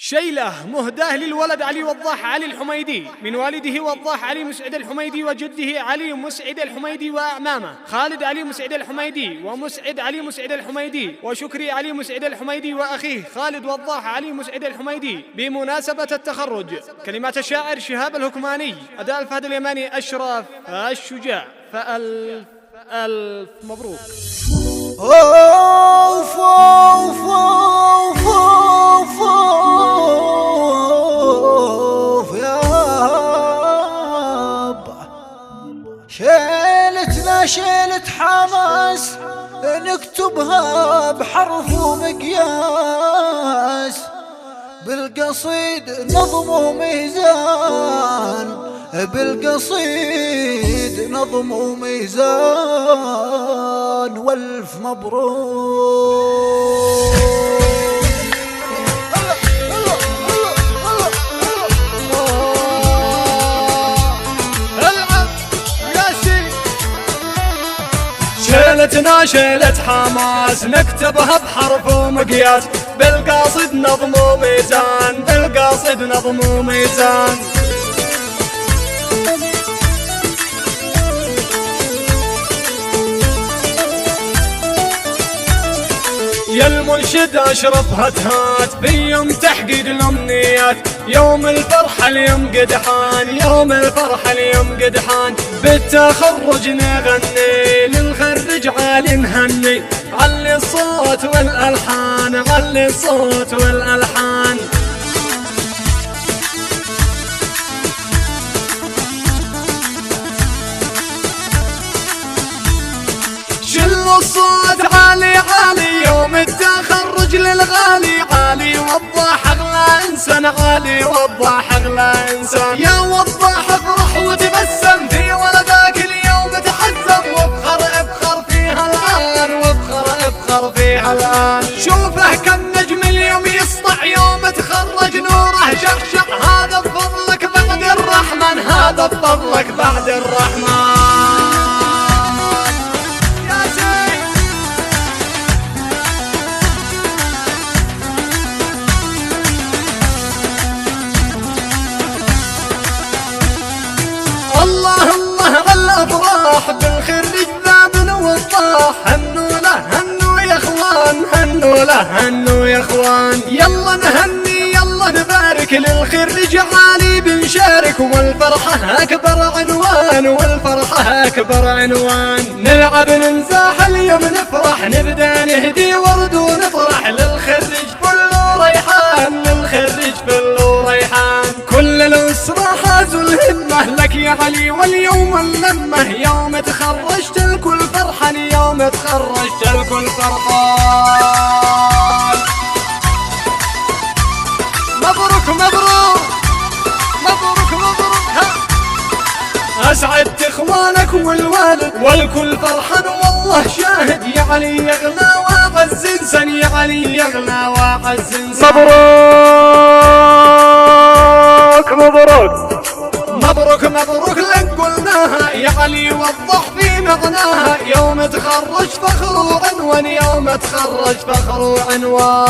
شيلة مهداه للولد علي وضاح علي الحميدي من والده وضاح علي مسعد الحميدي وجده علي مسعد الحميدي وأعمامه خالد علي مسعد الحميدي ومسعد علي مسعد الحميدي وشكري علي مسعد الحميدي وأخيه خالد وضاح علي مسعد الحميدي بمناسبة التخرج. كلمات الشاعر شهاب الهكماني، أداء الفهد اليماني أشرف الشجاع. فألف ألف مبروك. أوف أوف أوف أوف أوف يابا، شيلتنا شيلة حماس نكتبها بحرف ومقياس، بالقصيد نظم وميزان، بالقصيد نظم وميزان، والف مبروك. شيلتنا شيلة حماس نكتبها بحرف ومقياس، بالقاصد نظم وميزان، بالقاصد نظم وميزان. يا المنشد أشرف هات في يوم تحقيق الأمنيات، يوم الفرحة اليوم قد حان، يوم الفرحة اليوم قد حان، بالتخرج نغني للخرج عالي نهني، علي الصوت والألحان، علي الصوت والألحان. شلوا الصوت عالي عالي يوم التخرج للغالي، عالي وضاح اغلى انسان، عالي وضاح اغلى انسان. يا وضاح افرح وتبسم في ولدك اليوم تحزم، وافخر افخر فيها الان، وافخر افخر فيها الان. شوفه كم نجم اليوم يسطع يوم تخرج، نوره شخشق، هذا بفضلك بعد الرحمن، هذا بفضلك بعد الرحمن. الله الله عالأفراح بالخريج ذاب وضاح، هنوا له هنوا يا اخوان، هنوا له هنوا يا اخوان. يلا نهني يلا نبارك للخريج عالي بنشارك، والفرحة أكبر عنوان، والفرحة أكبر عنوان. نلعب ننزاح اليوم نفرح، نبدأ نهدي ورد ونفرح، للخريج كله ريحان، للخريج كله ريحان. كل الأسرة حازوا الهمة لك يا علي واليوم اللمة، يوم تخرجت الكل فرحان، يوم تخرجت الكل فرحان. مبروك مبروك مبروك مبروك. أسعدت إخوانك والوالد والكل فرحان، والله شاهد يا علي يغلى وأعز إنسان، يا علي يغلى وأعز إنسان. مبروك مبروك مبروك مبروك لك قلناها، يا علي وضح في معناها، يوم تخرج فخر وعنوان، يوم تخرج فخر وعنوان.